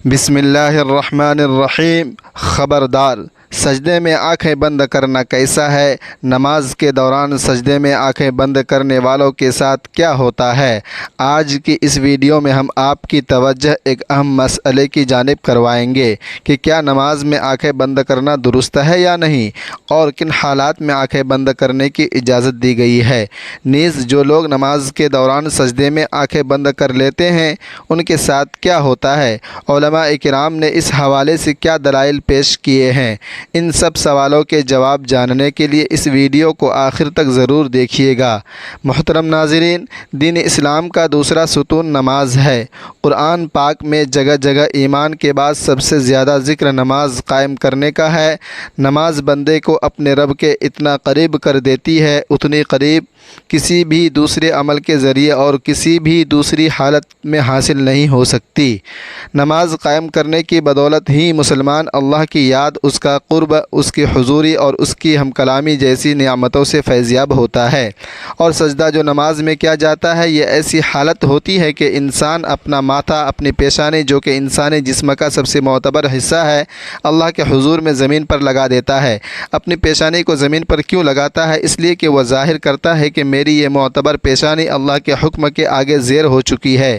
بسم اللہ الرحمن الرحیم۔ خبردار، سجدے میں آنکھیں بند کرنا کیسا ہے؟ نماز کے دوران سجدے میں آنکھیں بند کرنے والوں کے ساتھ کیا ہوتا ہے؟ آج کی اس ویڈیو میں ہم آپ کی توجہ ایک اہم مسئلے کی جانب کروائیں گے کہ کیا نماز میں آنکھیں بند کرنا درست ہے یا نہیں، اور کن حالات میں آنکھیں بند کرنے کی اجازت دی گئی ہے۔ نیز جو لوگ نماز کے دوران سجدے میں آنکھیں بند کر لیتے ہیں ان کے ساتھ کیا ہوتا ہے۔ علماء کرام نے اس حوالے سے کیا دلائل پیش کیے ہیں، ان سب سوالوں کے جواب جاننے کے لیے اس ویڈیو کو آخر تک ضرور دیکھیے گا۔ محترم ناظرین، دین اسلام کا دوسرا ستون نماز ہے۔ قرآن پاک میں جگہ جگہ ایمان کے بعد سب سے زیادہ ذکر نماز قائم کرنے کا ہے۔ نماز بندے کو اپنے رب کے اتنا قریب کر دیتی ہے، اتنی قریب کسی بھی دوسرے عمل کے ذریعے اور کسی بھی دوسری حالت میں حاصل نہیں ہو سکتی۔ نماز قائم کرنے کی بدولت ہی مسلمان اللہ کی یاد، اس کا قرب، اس کی حضوری اور اس کی ہم کلامی جیسی نعمتوں سے فیضیاب ہوتا ہے۔ اور سجدہ جو نماز میں کیا جاتا ہے، یہ ایسی حالت ہوتی ہے کہ انسان اپنا ماتھا، اپنی پیشانی جو کہ انسانی جسم کا سب سے معتبر حصہ ہے، اللہ کے حضور میں زمین پر لگا دیتا ہے۔ اپنی پیشانی کو زمین پر کیوں لگاتا ہے؟ اس لیے کہ وہ ظاہر کرتا ہے کہ میری یہ معتبر پیشانی اللہ کے حکم کے آگے زیر ہو چکی ہے۔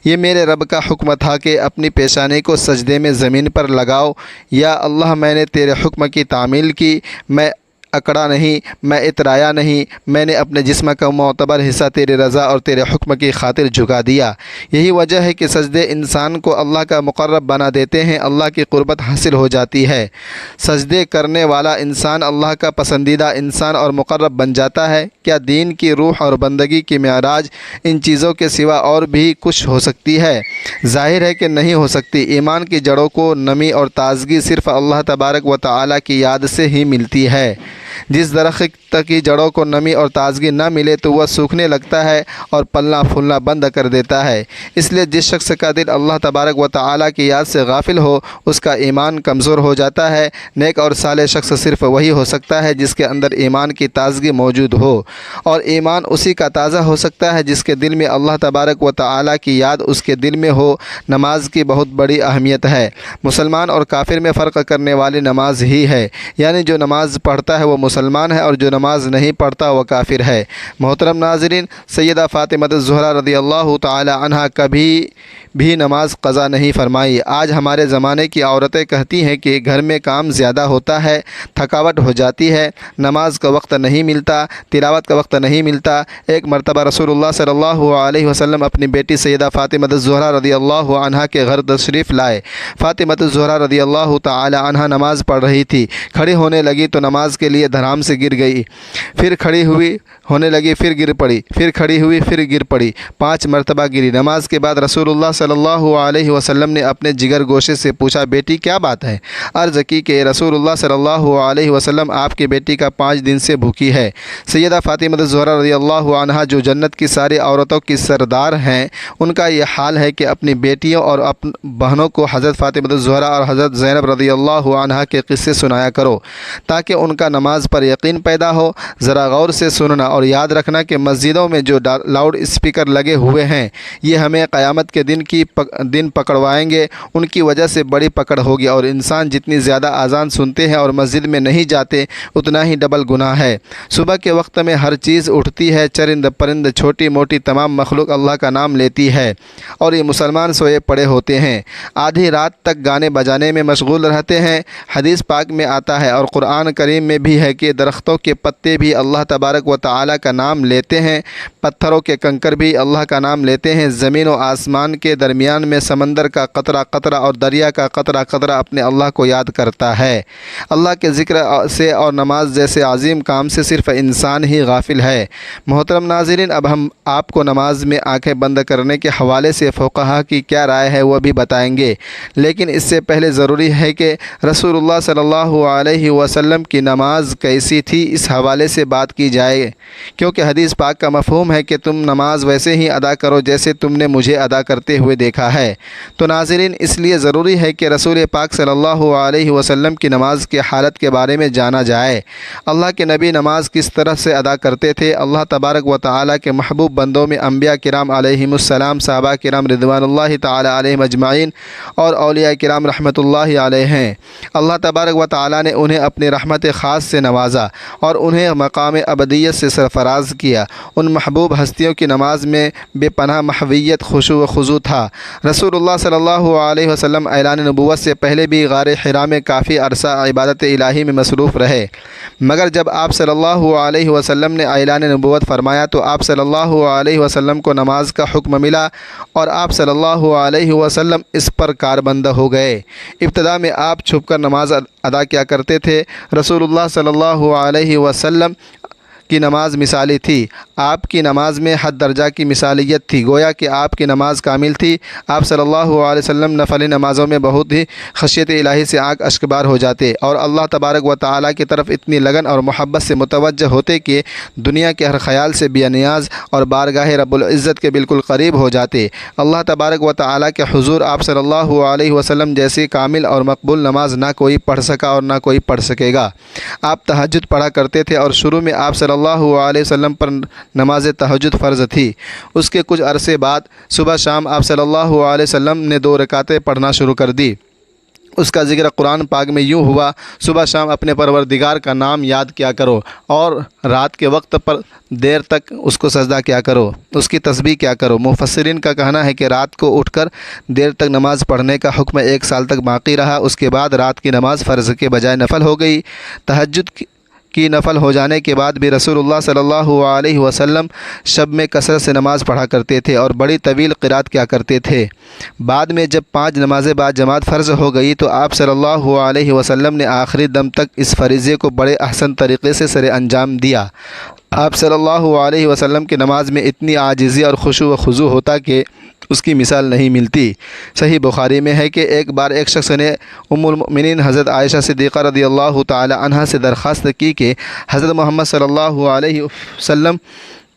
یہ میرے رب کا حکم تھا کہ اپنی پیشانی کو سجدے میں زمین پر لگاؤ۔ یا اللہ، میں نے تیرے حکم کی تعمیل کی، میں اکڑا نہیں، میں اترایا نہیں، میں نے اپنے جسم کا معتبر حصہ تیرے رضا اور تیرے حکم کی خاطر جھکا دیا۔ یہی وجہ ہے کہ سجدے انسان کو اللہ کا مقرب بنا دیتے ہیں، اللہ کی قربت حاصل ہو جاتی ہے۔ سجدے کرنے والا انسان اللہ کا پسندیدہ انسان اور مقرب بن جاتا ہے۔ کیا دین کی روح اور بندگی کی معراج ان چیزوں کے سوا اور بھی کچھ ہو سکتی ہے؟ ظاہر ہے کہ نہیں ہو سکتی۔ ایمان کی جڑوں کو نمی اور تازگی صرف اللہ تبارک و تعالیٰ کی یاد سے ہی ملتی ہے۔ جس درخت کی جڑوں کو نمی اور تازگی نہ ملے تو وہ سوکھنے لگتا ہے اور پلنا پھولنا بند کر دیتا ہے۔ اس لیے جس شخص کا دل اللہ تبارک و تعالیٰ کی یاد سے غافل ہو، اس کا ایمان کمزور ہو جاتا ہے۔ نیک اور صالح شخص صرف وہی ہو سکتا ہے جس کے اندر ایمان کی تازگی موجود ہو، اور ایمان اسی کا تازہ ہو سکتا ہے جس کے دل میں اللہ تبارک و تعالیٰ کی یاد اس کے دل میں ہو۔ نماز کی بہت بڑی اہمیت ہے۔ مسلمان اور کافر میں فرق کرنے والی نماز ہی ہے، یعنی جو نماز پڑھتا ہے وہ مسلمان ہے اور جو نماز نہیں پڑھتا وہ کافر ہے۔ محترم ناظرین، سیدہ فاطمہ الزہرا رضی اللہ تعالی عنہا کبھی بھی نماز قضا نہیں فرمائی۔ آج ہمارے زمانے کی عورتیں کہتی ہیں کہ گھر میں کام زیادہ ہوتا ہے، تھکاوٹ ہو جاتی ہے، نماز کا وقت نہیں ملتا، تلاوت کا وقت نہیں ملتا۔ ایک مرتبہ رسول اللہ صلی اللہ علیہ وسلم اپنی بیٹی سیدہ فاطمہ الزہرا رضی اللہ عنہا کے گھر تشریف لائے۔ فاطمہ الزہرا رضی اللہ تعالی عنہا نماز پڑھ رہی تھی۔ کھڑی ہونے لگی تو نماز کے لیے دھڑام سے گر گئی، پھر کھڑی ہوئی ہونے لگی، پھر گر پڑی، پھر کھڑی ہوئی، پھر گر پڑی، 5 مرتبہ گری۔ نماز کے بعد رسول اللہ صلی اللہ علیہ وسلم نے اپنے جگر گوشے سے پوچھا، بیٹی کیا بات ہے؟ عرض کی کہ رسول اللہ صلی اللہ علیہ وسلم، آپ کی بیٹی کا 5 دن سے بھوکی ہے۔ سیدہ فاطمہ الزہرا رضی اللہ عنہا جو جنت کی ساری عورتوں کی سردار ہیں، ان کا یہ حال ہے کہ اپنی بیٹیوں اور بہنوں کو حضرت فاطمہ الزہرا اور حضرت زینب رضی اللہ عنہا کے قصے سنایا کرو تاکہ ان کا نماز پر یقین پیدا ہو۔ ذرا غور سے سننا اور یاد رکھنا کہ مسجدوں میں جو لاؤڈ اسپیکر لگے ہوئے ہیں، یہ ہمیں قیامت کے دن پکڑوائیں گے۔ ان کی وجہ سے بڑی پکڑ ہوگی، اور انسان جتنی زیادہ اذان سنتے ہیں اور مسجد میں نہیں جاتے اتنا ہی ڈبل گناہ ہے۔ صبح کے وقت میں ہر چیز اٹھتی ہے، چرند پرند چھوٹی موٹی تمام مخلوق اللہ کا نام لیتی ہے، اور یہ مسلمان سوئے پڑے ہوتے ہیں، آدھی رات تک گانے بجانے میں مشغول رہتے ہیں۔ حدیث پاک میں آتا ہے اور قرآن کریم میں بھی ہے کہ درختوں کے پتے بھی اللہ تبارک و تعالیٰ کا نام لیتے ہیں، پتھروں کے کنکر بھی اللہ کا نام لیتے ہیں، زمین و آسمان کے درمیان میں سمندر کا قطرہ قطرہ اور دریا کا قطرہ قطرہ اپنے اللہ کو یاد کرتا ہے۔ اللہ کے ذکر سے اور نماز جیسے عظیم کام سے صرف انسان ہی غافل ہے۔ محترم ناظرین، اب ہم آپ کو نماز میں آنکھیں بند کرنے کے حوالے سے فقہا کی کیا رائے ہے وہ بھی بتائیں گے، لیکن اس سے پہلے ضروری ہے کہ رسول اللہ صلی اللہ علیہ وسلم کی نماز کیسی تھی اس حوالے سے بات کی جائے، کیونکہ حدیث پاک کا مفہوم ہے کہ تم نماز ویسے ہی ادا کرو جیسے تم نے مجھے ادا کرتے ہوئے دیکھا ہے۔ تو ناظرین، اس لیے ضروری ہے کہ رسول پاک صلی اللہ علیہ وسلم کی نماز کی حالت کے بارے میں جانا جائے۔ اللہ کے نبی نماز کس طرح سے ادا کرتے تھے؟ اللہ تبارک و تعالیٰ کے محبوب بندوں میں انبیاء کرام علیہم السلام، صحابہ کرام رضوان اللہ تعالیٰ علیہم اجمعین اور اولیاء کرام رحمۃ اللہ علیہ ہیں۔ اللہ تبارک و تعالیٰ نے انہیں اپنی رحمت خاص سے نوازا اور انہیں مقام ابدیت سے سرفراز کیا۔ ان محبوب ہستیوں کی نماز میں بے پناہ محویت، خشوع و خضوع تھا۔ رسول اللہ صلی اللہ علیہ وسلم اعلان نبوت سے پہلے بھی غار حرا میں کافی عرصہ عبادت الہی میں مصروف رہے، مگر جب آپ صلی اللہ علیہ وسلم نے اعلان نبوت فرمایا تو آپ صلی اللہ علیہ وسلم کو نماز کا حکم ملا اور آپ صلی اللہ علیہ وسلم اس پر کاربند ہو گئے۔ ابتدا میں آپ چھپ کر نماز ادا کیا کرتے تھے۔ رسول اللہ صلی اللہ علیہ وسلم کی نماز مثالی تھی۔ آپ کی نماز میں حد درجہ کی مثالیت تھی، گویا کہ آپ کی نماز کامل تھی۔ آپ صلی اللہ علیہ وسلم نفلی نمازوں میں بہت ہی خشیت الہی سے آنکھ اشکبار ہو جاتے اور اللہ تبارک و تعالیٰ کی طرف اتنی لگن اور محبت سے متوجہ ہوتے کہ دنیا کے ہر خیال سے بے نیاز اور بارگاہ رب العزت کے بالکل قریب ہو جاتے۔ اللہ تبارک و تعالیٰ کے حضور آپ صلی اللہ علیہ وسلم جیسی کامل اور مقبول نماز نہ کوئی پڑھ سکا اور نہ کوئی پڑھ سکے گا۔ آپ تہجد پڑھا کرتے تھے اور شروع میں آپ صلی اللہ علیہ وسلم پر نماز تہجد فرض تھی۔ اس کے کچھ عرصے بعد صبح شام آپ صلی اللہ علیہ وسلم نے 2 رکعتیں پڑھنا شروع کر دی۔ اس کا ذکر قرآن پاک میں یوں ہوا: صبح شام اپنے پروردگار کا نام یاد کیا کرو اور رات کے وقت پر دیر تک اس کو سجدہ کیا کرو، اس کی تسبیح کیا کرو۔ مفسرین کا کہنا ہے کہ رات کو اٹھ کر دیر تک نماز پڑھنے کا حکم 1 سال تک باقی رہا۔ اس کے بعد رات کی نماز فرض کے بجائے نفل ہو گئی۔ تہجد کی نفل ہو جانے کے بعد بھی رسول اللہ صلی اللہ علیہ وسلم شب میں کثرت سے نماز پڑھا کرتے تھے اور بڑی طویل قرات کیا کرتے تھے۔ بعد میں جب 5 نمازیں بعد جماعت فرض ہو گئی تو آپ صلی اللہ علیہ وسلم نے آخری دم تک اس فریضے کو بڑے احسن طریقے سے سر انجام دیا۔ آپ صلی اللہ علیہ وسلم کی نماز میں اتنی عاجزی اور خشوع و خضوع ہوتا کہ اس کی مثال نہیں ملتی۔ صحیح بخاری میں ہے کہ ایک بار ایک شخص نے ام المؤمنین حضرت عائشہ صدیقہ رضی اللہ تعالی عنہا سے درخواست کی کہ حضرت محمد صلی اللہ علیہ وسلم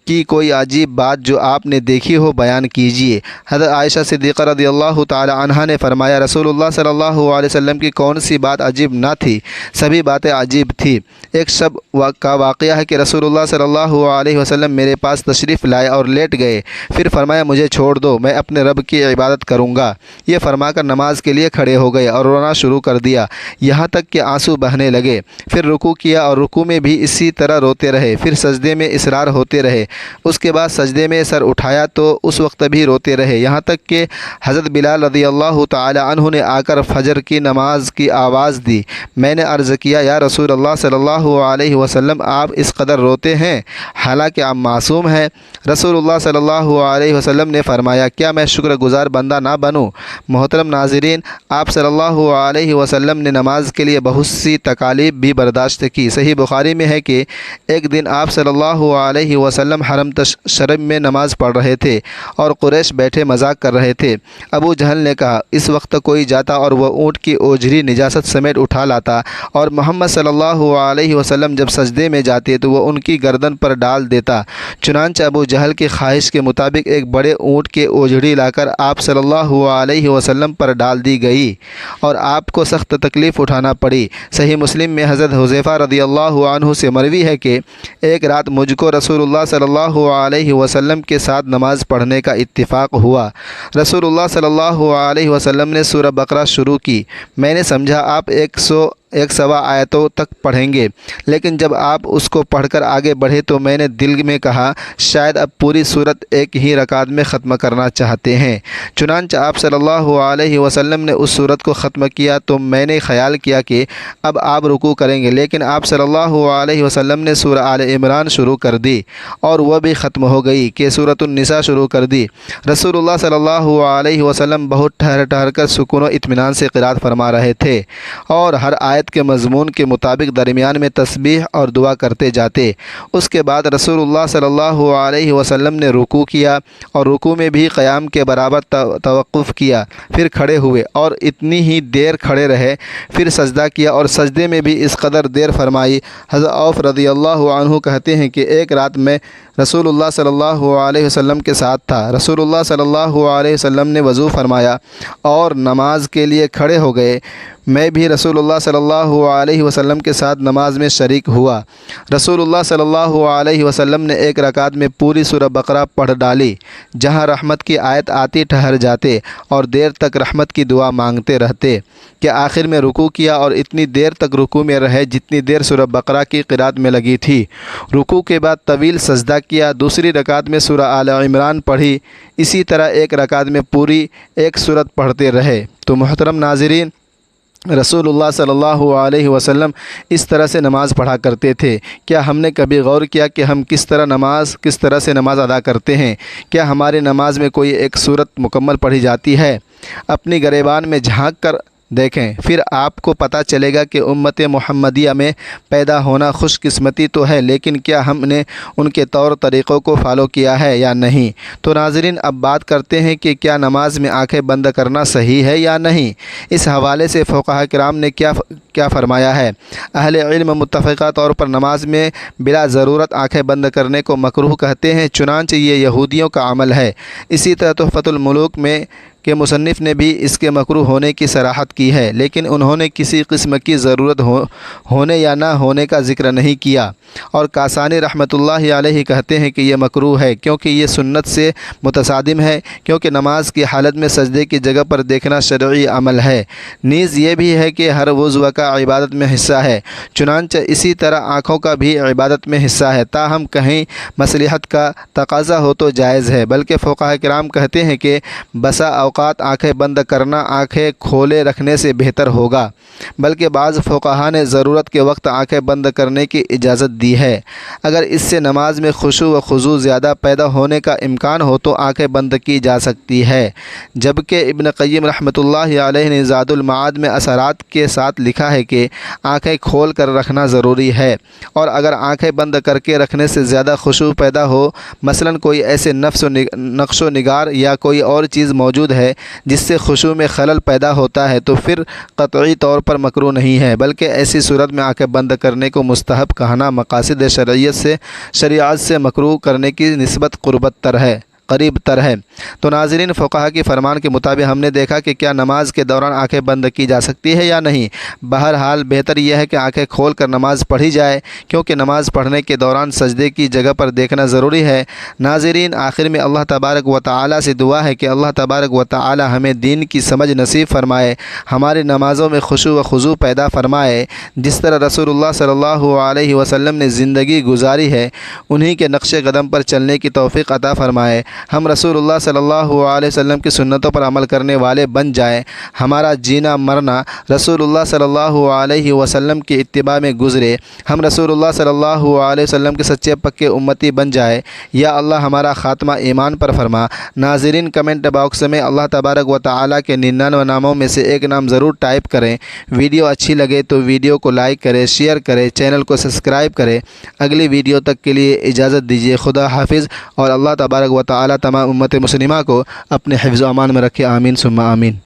کی کوئی عجیب بات جو آپ نے دیکھی ہو بیان کیجیے۔ حضرت عائشہ صدیقہ رضی اللہ تعالی عنہا نے فرمایا، رسول اللہ صلی اللہ علیہ وسلم کی کون سی بات عجیب نہ تھی، سبھی باتیں عجیب تھی۔ ایک شب کا واقعہ ہے کہ رسول اللہ صلی اللہ علیہ وسلم میرے پاس تشریف لائے اور لیٹ گئے، پھر فرمایا مجھے چھوڑ دو، میں اپنے رب کی عبادت کروں گا۔ یہ فرما کر نماز کے لیے کھڑے ہو گئے اور رونا شروع کر دیا، یہاں تک کہ آنسو بہنے لگے۔ پھر رکوع کیا اور رکوع میں بھی اسی طرح روتے رہے، پھر سجدے میں اصرار ہوتے رہے۔ اس کے بعد سجدے میں سر اٹھایا تو اس وقت بھی روتے رہے، یہاں تک کہ حضرت بلال رضی اللہ تعالی عنہ نے آ کر فجر کی نماز کی آواز دی۔ میں نے عرض کیا، یا رسول اللہ صلی اللہ علیہ وسلم، آپ اس قدر روتے ہیں حالانکہ آپ معصوم ہیں؟ رسول اللہ صلی اللہ علیہ وسلم نے فرمایا، کیا میں شکر گزار بندہ نہ بنوں؟ محترم ناظرین، آپ صلی اللہ علیہ وسلم نے نماز کے لیے بہت سی تکالیف بھی برداشت کی۔ صحیح بخاری میں ہے کہ ایک دن آپ صلی اللہ علیہ وسلم حرم شرم میں نماز پڑھ رہے تھے اور قریش بیٹھے مذاق کر رہے تھے۔ ابو جہل نے کہا، اس وقت کوئی جاتا اور وہ اونٹ کی اوجری نجاست سمیت اٹھا لاتا اور محمد صلی اللہ علیہ وسلم جب سجدے میں جاتے تو وہ ان کی گردن پر ڈال دیتا۔ چنانچہ ابو جہل کی خواہش کے مطابق ایک بڑے اونٹ کے اوجڑی لا کر آپ صلی اللہ علیہ وسلم پر ڈال دی گئی اور آپ کو سخت تکلیف اٹھانا پڑی۔ صحیح مسلم میں حضرت حذیفہ رضی اللہ عنہ سے مروی ہے کہ ایک رات مجھ کو رسول اللہ صلی اللہ علیہ وسلم کے ساتھ نماز پڑھنے کا اتفاق ہوا۔ رسول اللہ صلی اللہ علیہ وسلم نے سورہ بقرہ شروع کی۔ میں نے سمجھا آپ 100 آیتوں تک پڑھیں گے، لیکن جب آپ اس کو پڑھ کر آگے بڑھے تو میں نے دل میں کہا شاید اب پوری صورت ایک ہی رکعت میں ختم کرنا چاہتے ہیں۔ چنانچہ آپ صلی اللہ علیہ وسلم نے اس صورت کو ختم کیا تو میں نے خیال کیا کہ اب آپ رکوع کریں گے، لیکن آپ صلی اللہ علیہ وسلم نے سورہ آل عمران شروع کر دی اور وہ بھی ختم ہو گئی کہ سورۃ النساء شروع کر دی۔ رسول اللہ صلی اللہ علیہ وسلم بہت ٹھہر ٹھہر کر سکون و اطمینان سے قرات فرما رہے تھے اور ہر آیت کے مضمون کے مطابق درمیان میں تسبیح اور دعا کرتے جاتے۔ اس کے بعد رسول اللہ صلی اللہ علیہ وسلم نے رکوع کیا اور رکوع میں بھی قیام کے برابر توقف کیا، پھر کھڑے ہوئے اور اتنی ہی دیر کھڑے رہے، پھر سجدہ کیا اور سجدے میں بھی اس قدر دیر فرمائی۔ حضرت عوف رضی اللہ عنہ کہتے ہیں کہ ایک رات میں رسول اللہ صلی اللہ علیہ وسلم کے ساتھ تھا۔ رسول اللہ صلی اللہ علیہ وسلم نے وضو فرمایا اور نماز کے لیے کھڑے ہو گئے۔ میں بھی رسول اللہ صلی اللہ علیہ وسلم کے ساتھ نماز میں شریک ہوا۔ رسول اللہ صلی اللہ علیہ وسلم نے ایک رکعت میں پوری سورہ بقرہ پڑھ ڈالی، جہاں رحمت کی آیت آتی ٹھہر جاتے اور دیر تک رحمت کی دعا مانگتے رہتے کہ آخر میں رکوع کیا اور اتنی دیر تک رکوع میں رہے جتنی دیر سورہ بقرہ کی قرات میں لگی تھی۔ رکوع کے بعد طویل سجدہ کیا، دوسری رکعت میں سورہ آل عمران پڑھی، اسی طرح ایک رکعت میں پوری ایک سورت پڑھتے رہے۔ تو محترم ناظرین، رسول اللہ صلی اللہ علیہ وسلم اس طرح سے نماز پڑھا کرتے تھے۔ کیا ہم نے کبھی غور کیا کہ ہم کس طرح سے نماز ادا کرتے ہیں؟ کیا ہماری نماز میں کوئی ایک سورت مکمل پڑھی جاتی ہے؟ اپنی گریبان میں جھانک کر دیکھیں، پھر آپ کو پتہ چلے گا کہ امت محمدیہ میں پیدا ہونا خوش قسمتی تو ہے، لیکن کیا ہم نے ان کے طور طریقوں کو فالو کیا ہے یا نہیں؟ تو ناظرین، اب بات کرتے ہیں کہ کیا نماز میں آنکھیں بند کرنا صحیح ہے یا نہیں۔ اس حوالے سے فقہاء کرام نے کیا فرمایا ہے؟ اہل علم متفقہ طور پر نماز میں بلا ضرورت آنکھیں بند کرنے کو مکروہ کہتے ہیں، چنانچہ یہ یہودیوں کا عمل ہے۔ اسی طرح تحفۃ الملوک میں کے مصنف نے بھی اس کے مکروہ ہونے کی صراحت کی ہے، لیکن انہوں نے کسی قسم کی ضرورت ہونے یا نہ ہونے کا ذکر نہیں کیا۔ اور کاسانی رحمۃ اللہ علیہ کہتے ہیں کہ یہ مکروہ ہے کیونکہ یہ سنت سے متصادم ہے، کیونکہ نماز کی حالت میں سجدے کی جگہ پر دیکھنا شرعی عمل ہے۔ نیز یہ بھی ہے کہ ہر عضو کا عبادت میں حصہ ہے، چنانچہ اسی طرح آنکھوں کا بھی عبادت میں حصہ ہے، تاہم کہیں مصلحت کا تقاضا ہو تو جائز ہے۔ بلکہ فقہاء کرام کہتے ہیں کہ بسا اوقات آنکھیں بند کرنا آنکھیں کھولے رکھنے سے بہتر ہوگا، بلکہ بعض فقہاء نے ضرورت کے وقت آنکھیں بند کرنے کی اجازت دی ہے۔ اگر اس سے نماز میں خشوع و خضوع زیادہ پیدا ہونے کا امکان ہو تو آنکھیں بند کی جا سکتی ہے، جبکہ ابن قیم رحمۃ اللہ علیہ نے زاد المعاد میں اثرات کے ساتھ لکھا ہے کہ آنکھیں کھول کر رکھنا ضروری ہے، اور اگر آنکھیں بند کر کے رکھنے سے زیادہ خشوع پیدا ہو، مثلا کوئی ایسے نقش و نگار یا کوئی اور چیز موجود ہے جس سے خشوع میں خلل پیدا ہوتا ہے، تو پھر قطعی طور پر مکروہ نہیں ہے، بلکہ ایسی صورت میں آنکھیں بند کرنے کو مستحب کہنا مقاصد شریعت سے مکروہ کرنے کی نسبت قریب تر ہے۔ تو ناظرین، فقہاء کی فرمان کے مطابق ہم نے دیکھا کہ کیا نماز کے دوران آنکھیں بند کی جا سکتی ہے یا نہیں۔ بہرحال بہتر یہ ہے کہ آنکھیں کھول کر نماز پڑھی جائے، کیونکہ نماز پڑھنے کے دوران سجدے کی جگہ پر دیکھنا ضروری ہے۔ ناظرین، آخر میں اللہ تبارک و تعالی سے دعا ہے کہ اللہ تبارک و تعالی ہمیں دین کی سمجھ نصیب فرمائے، ہماری نمازوں میں خشوع و خضوع پیدا فرمائے، جس طرح رسول اللہ صلی اللہ علیہ وسلم نے زندگی گزاری ہے انہی کے نقش قدم پر چلنے کی توفیق عطا فرمائے، ہم رسول اللہ صلی اللہ علیہ وسلم کی سنتوں پر عمل کرنے والے بن جائیں، ہمارا جینا مرنا رسول اللہ صلی اللہ علیہ وسلم کی اتباع میں گزرے، ہم رسول اللہ صلی اللہ علیہ وسلم کے سچے پکے امتی بن جائے۔ یا اللہ ہمارا خاتمہ ایمان پر فرما۔ ناظرین، کمنٹ باکس میں اللہ تبارک و تعالی کے 99 ناموں میں سے ایک نام ضرور ٹائپ کریں۔ ویڈیو اچھی لگے تو ویڈیو کو لائک کریں، شیئر کریں، چینل کو سبسکرائب کریں۔ اگلی ویڈیو تک کے لیے اجازت دیجیے۔ خدا حافظ، اور اللہ تبارک و تعالی تمام امت مسلمہ کو اپنے حفظ و امان میں رکھے۔ آمین ثم آمین۔